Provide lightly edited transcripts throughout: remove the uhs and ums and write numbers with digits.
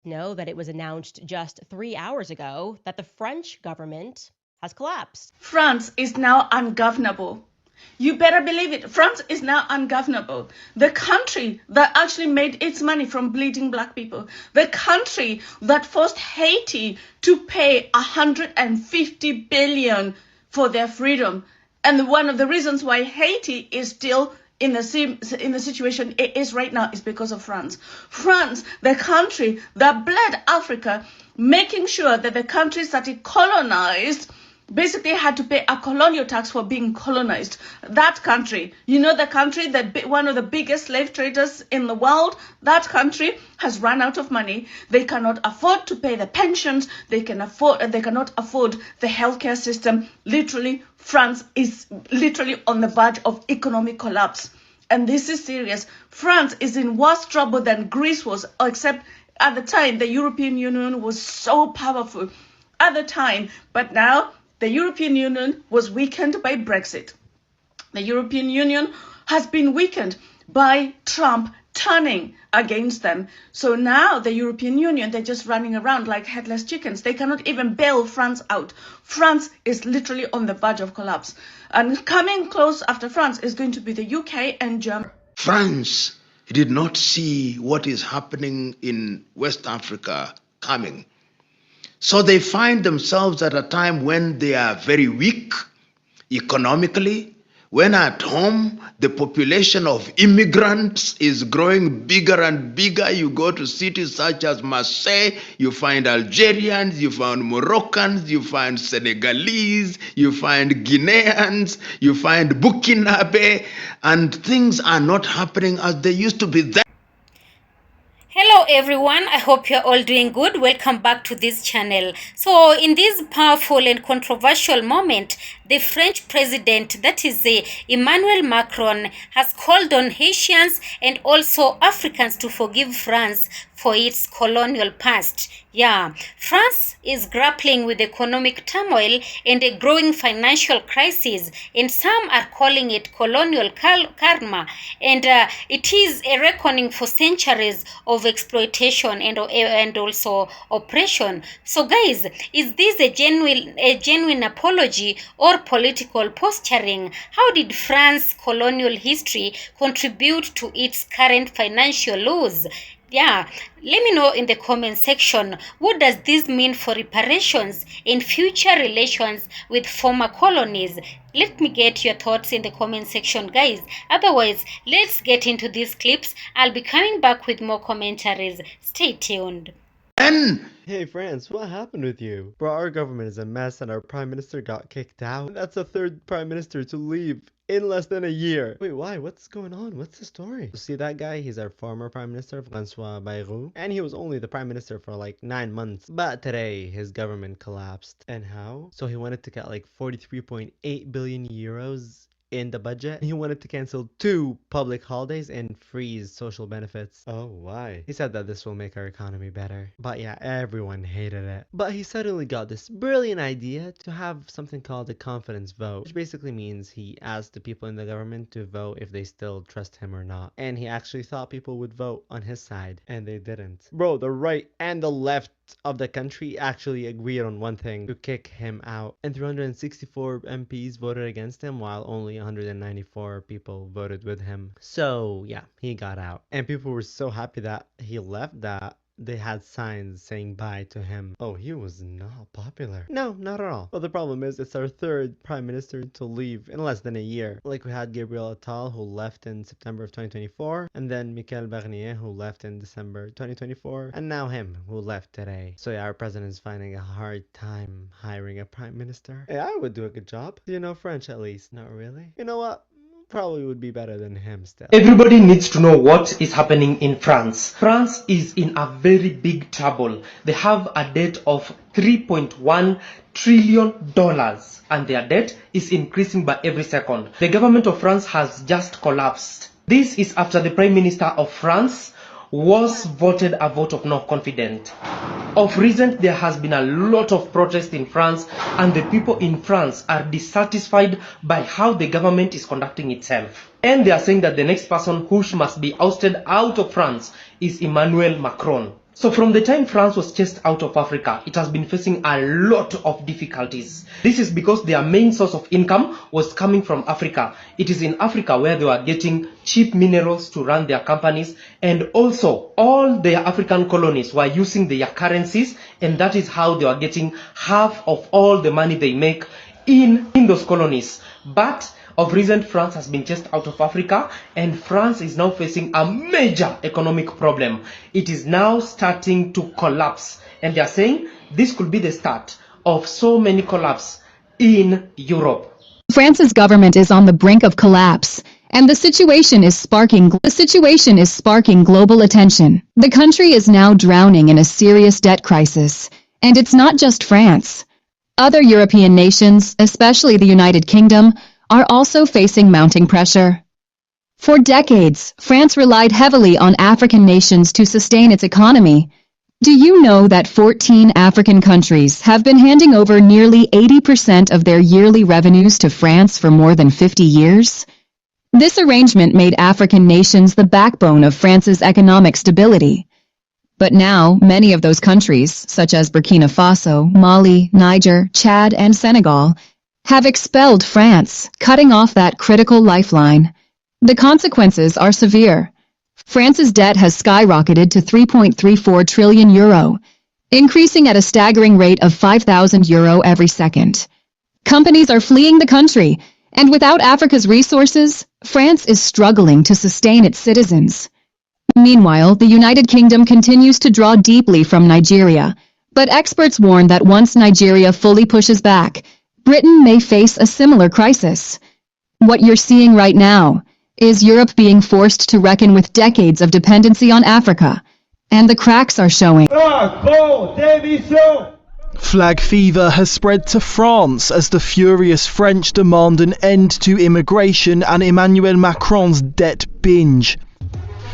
Know that it was announced just 3 hours ago that the French government has collapsed. France is now ungovernable. You better believe it. France is now ungovernable. The country that actually made its money from bleeding black people, the country that forced Haiti to pay 150 billion for their freedom. And one of the reasons why Haiti is still in the situation it is right now is because of France. France, the country that bled Africa, making sure that the countries that it colonized basically had to pay a colonial tax for being colonized. That country, the country that one of the biggest slave traders in the world, that country has run out of money. They cannot afford to pay the pensions. They cannot afford the healthcare system. Literally, France is literally on the verge of economic collapse. And this is serious. France is in worse trouble than Greece was, except at the time the European Union was so powerful at the time. But now the European Union was weakened by Brexit. The European Union has been weakened by Trump turning against them. So now the European Union, they're just running around like headless chickens. They cannot even bail France out. France is literally on the verge of collapse. And coming close after France is going to be the UK and Germany. France did not see what is happening in West Africa coming. So they find themselves at a time when they are very weak economically, when at home the population of immigrants is growing bigger and bigger. You go to cities such as Marseille, you find Algerians, you find Moroccans, you find Senegalese, you find Guineans, you find Burkinabe, and things are not happening as they used to be then. Hello everyone, I hope you're all doing good. Welcome back to this channel. So in this powerful and controversial moment, the French president, that is Emmanuel Macron, has called on Haitians and also Africans to forgive France for its colonial past. Yeah, France is grappling with economic turmoil and a growing financial crisis, and some are calling it colonial karma, and it is a reckoning for centuries of exploitation and also oppression. So guys, is this a genuine apology or political posturing? How did France's colonial history contribute to its current financial lows? Yeah, let me know in the comment section, what does this mean for reparations in future relations with former colonies? Let me get your thoughts in the comment section, guys. Otherwise, let's get into these clips. I'll be coming back with more commentaries. Stay tuned. Hey France, what happened with you? Bro, our government is a mess and our prime minister got kicked out. That's the third prime minister to leave in less than a year. Wait, why? What's going on? What's the story? See that guy? He's our former prime minister, François Bayrou. And he was only the prime minister for like 9 months. But today, his government collapsed. And how? So he wanted to get like 43.8 billion euros in the budget. He wanted to cancel 2 public holidays and freeze social benefits. Oh, why? He said that this will make our economy better. But yeah, everyone hated it. But he suddenly got this brilliant idea to have something called a confidence vote, which basically means he asked the people in the government to vote if they still trust him or not. And he actually thought people would vote on his side, and they didn't. Bro, the right and the left of the country actually agreed on one thing: to kick him out. And 364 MPs voted against him, while only 194 people voted with him. So yeah, he got out. And people were so happy that he left that they had signs saying bye to him. Oh, he was not popular. No, not at all. But the problem is, it's our third prime minister to leave in less than a year. Like, we had Gabriel Attal, who left in September of 2024, and then Michel Barnier, who left in December 2024, and now him, who left today. So yeah, our president is finding a hard time hiring a prime minister. Hey, I would do a good job. You know French at least. Not really. You know what? Probably would be better than him still. Everybody needs to know what is happening in France. France is in a very big trouble. They have a debt of $3.1 trillion and their debt is increasing by every second. The government of France has just collapsed. This is after the Prime Minister of France was voted a vote of no confidence. Of recent, there has been a lot of protest in France, and the people in France are dissatisfied by how the government is conducting itself. And they are saying that the next person who must be ousted out of France is Emmanuel Macron. So from the time France was chased out of Africa, it has been facing a lot of difficulties. This is because their main source of income was coming from Africa. It is in Africa where they were getting cheap minerals to run their companies, and also all their African colonies were using their currencies, and that is how they were getting half of all the money they make in those colonies. But of recent, France has been chased out of Africa, and France is now facing a major economic problem. It is now starting to collapse, and they are saying this could be the start of so many collapse in Europe. France's government is on the brink of collapse, and the situation is sparking global attention. The country is now drowning in a serious debt crisis, and it's not just France. Other European nations, especially the United Kingdom, are also facing mounting pressure. For decades, France relied heavily on African nations to sustain its economy. Do you know that 14 African countries have been handing over nearly 80% of their yearly revenues to France for more than 50 years? This arrangement made African nations the backbone of France's economic stability. But now, many of those countries, such as Burkina Faso, Mali, Niger, Chad, and Senegal, have expelled France, cutting off that critical lifeline. The consequences are severe. France's debt has skyrocketed to 3.34 trillion euro, increasing at a staggering rate of 5,000 euro every second. Companies are fleeing the country, and without Africa's resources, France is struggling to sustain its citizens. Meanwhile, the United Kingdom continues to draw deeply from Nigeria, but experts warn that once Nigeria fully pushes back, Britain may face a similar crisis. What you're seeing right now is Europe being forced to reckon with decades of dependency on Africa, and the cracks are showing. Flag fever has spread to France as the furious French demand an end to immigration and Emmanuel Macron's debt binge.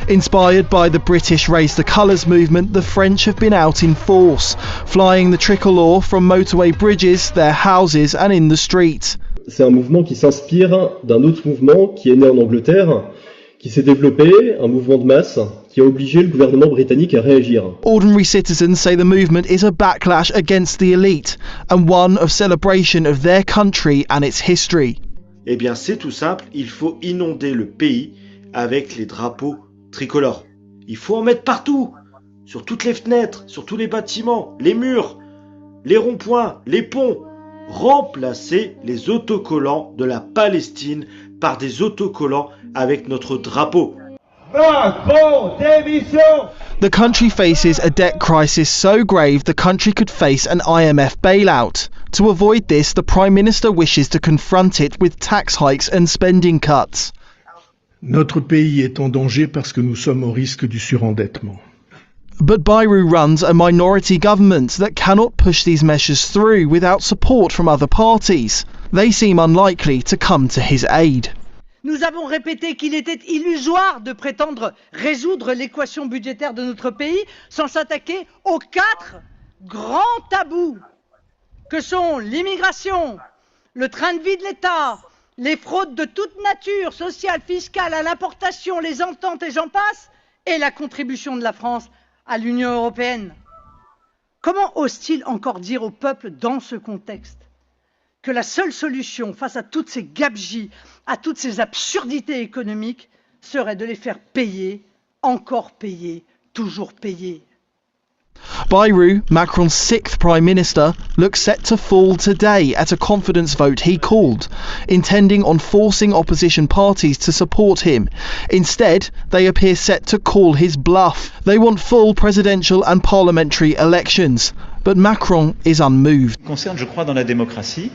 Inspired by the British Raise the Colours movement, the French have been out in force, flying the tricolour from motorway bridges, their houses and in the streets. C'est un mouvement qui s'inspire d'un autre mouvement qui est né en Angleterre, qui s'est développé, un mouvement de masse, qui a obligé le gouvernement britannique à réagir. Ordinary citizens say the movement is a backlash against the elite and one of celebration of their country and its history. Eh bien, c'est tout simple, il faut inonder le pays avec les drapeaux tricolores. Il faut en mettre partout, sur toutes les fenêtres, sur tous les bâtiments, les murs, les ronds-points, les ponts. Remplacer les autocollants de la Palestine par des autocollants avec notre drapeau. The country faces a debt crisis so grave the country could face an IMF bailout. To avoid this, the Prime Minister wishes to confront it with tax hikes and spending cuts. Notre pays est en danger parce que nous sommes au risque du surendettement. But Bayrou runs a minority government that cannot push these measures through without support from other parties. They seem unlikely to come to his aid. Nous avons répété qu'il était illusoire de prétendre résoudre l'équation budgétaire de notre pays sans s'attaquer aux 4 grands tabous que sont l'immigration, le train de vie de l'État, les fraudes de toute nature, sociales, fiscales, à l'importation, les ententes et j'en passe, et la contribution de la France à l'Union européenne. Comment ose-t-il encore dire au peuple dans ce contexte que la seule solution face à toutes ces gabegies, à toutes ces absurdités économiques serait de les faire payer, encore payer, toujours payer? Bayrou, Macron's 6th Prime Minister, looks set to fall today at a confidence vote he called, intending on forcing opposition parties to support him. Instead, they appear set to call his bluff. They want full presidential and parliamentary elections, but Macron is unmoved. Concerne, je crois, dans la démocratie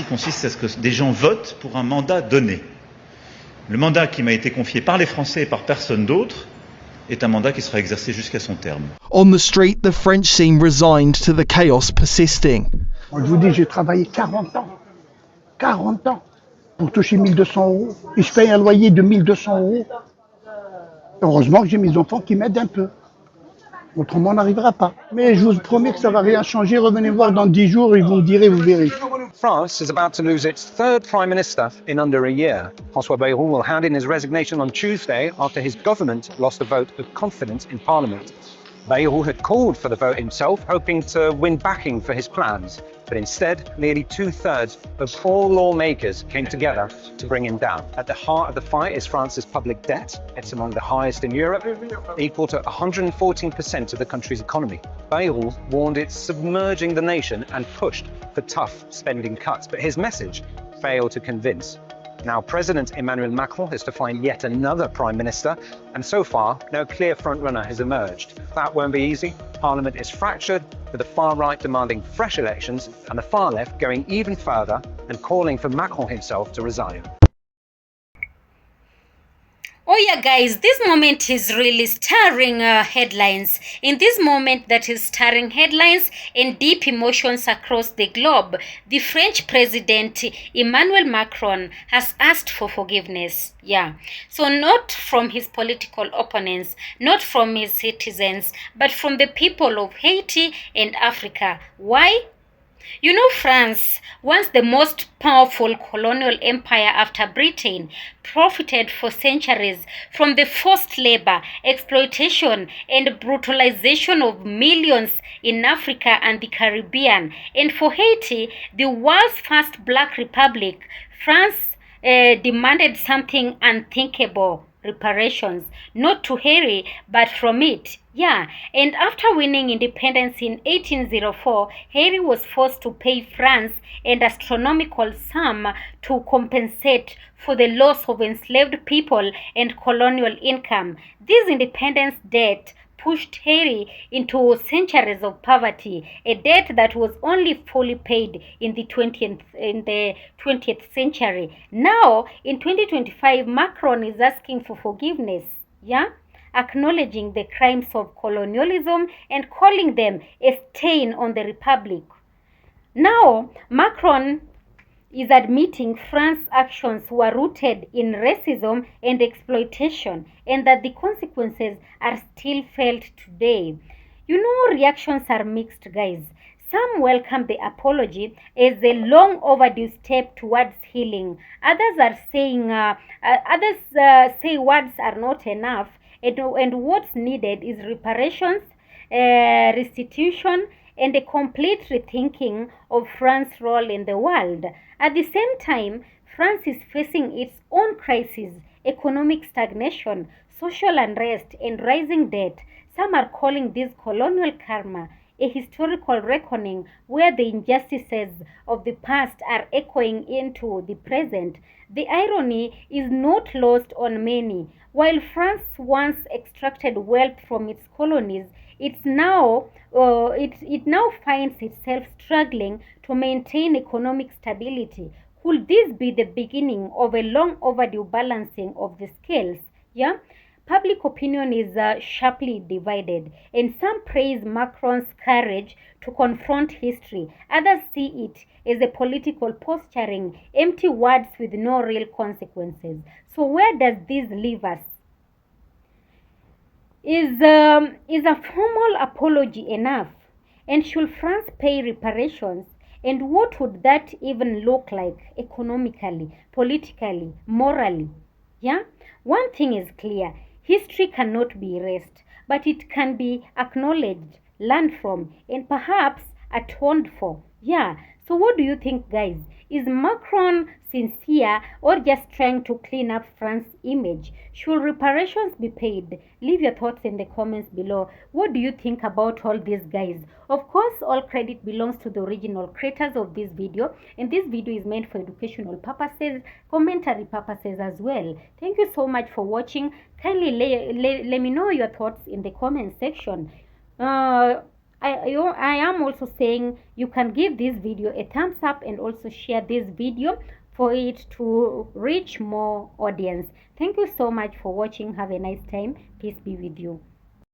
consiste à ce que des gens votent pour un mandat donné. Le mandat qui m'a été confié par les Français et par personne d'autre est un mandat qui sera exercé jusqu'à son terme. On the street, the French seem resigned to the chaos persisting. Je vous dis, j'ai travaillé 40 ans pour toucher 1 200 €. Et je paye un loyer de 1 200 €. Heureusement que j'ai mes enfants qui m'aident un peu. Autrement, on n'arrivera pas. Mais je vous promets que ça ne va rien changer. Revenez voir dans 10 jours et vous me direz, vous verrez. France is about to lose its 3rd Prime Minister in under a year. François Bayrou will hand in his resignation on Tuesday after his government lost a vote of confidence in Parliament. Bayrou had called for the vote himself, hoping to win backing for his plans, but instead, nearly 2/3 of all lawmakers came together to bring him down. At the heart of the fight is France's public debt. It's among the highest in Europe, equal to 114% of the country's economy. Bayrou warned it's submerging the nation and pushed for tough spending cuts, but his message failed to convince. Now, President Emmanuel Macron has to find yet another prime minister, and so far, no clear frontrunner has emerged. That won't be easy. Parliament is fractured, with the far right demanding fresh elections, and the far left going even further and calling for Macron himself to resign. Oh yeah, guys, this moment is really stirring headlines. In this moment that is stirring headlines and deep emotions across the globe, the French President Emmanuel Macron has asked for forgiveness. Yeah, so not from his political opponents, not from his citizens, but from the people of Haiti and Africa. Why? You know, France, once the most powerful colonial empire after Britain, profited for centuries from the forced labor, exploitation, and brutalization of millions in Africa and the Caribbean. And for Haiti, the world's first black republic, France demanded something unthinkable: reparations, not to Haiti, but from it. Yeah, and after winning independence in 1804, Haiti was forced to pay France an astronomical sum to compensate for the loss of enslaved people and colonial income. This independence debt pushed Haiti into centuries of poverty, a debt that was only fully paid in the 20th century. Now, in 2025, Macron is asking for forgiveness, yeah, acknowledging the crimes of colonialism and calling them a stain on the republic. Now, Macron is admitting France's actions were rooted in racism and exploitation, and that the consequences are still felt today. You know, reactions are mixed, guys. Some welcome the apology as a long overdue step towards healing. Others say words are not enough, and what's needed is reparations, restitution, and a complete rethinking of France's role in the world. At the same time, France is facing its own crises: economic stagnation, social unrest, and rising debt. Some are calling this colonial karma, a historical reckoning where the injustices of the past are echoing into the present. The irony is not lost on many. While France once extracted wealth from its colonies, it now finds itself struggling to maintain economic stability. Could this be the beginning of a long overdue balancing of the scales? Yeah. Public opinion is sharply divided, and some praise Macron's courage to confront history. Others see it as a political posturing, empty words with no real consequences. So where does this leave us? Is a formal apology enough? And should France pay reparations? And what would that even look like economically, politically, morally? Yeah? One thing is clear: history cannot be erased, but it can be acknowledged, learned from, and perhaps atoned for. Yeah. So what do you think, guys? Is Macron sincere or just trying to clean up France's image? Should reparations be paid? Leave your thoughts in the comments below. What do you think about all these, guys? Of course, all credit belongs to the original creators of this video, and this video is meant for educational purposes, commentary purposes as well. Thank you so much for watching. Kindly let me know your thoughts in the comment section. I am also saying you can give this video a thumbs up and also share this video for it to reach more audience. Thank you so much for watching. Have a nice time. Peace be with you.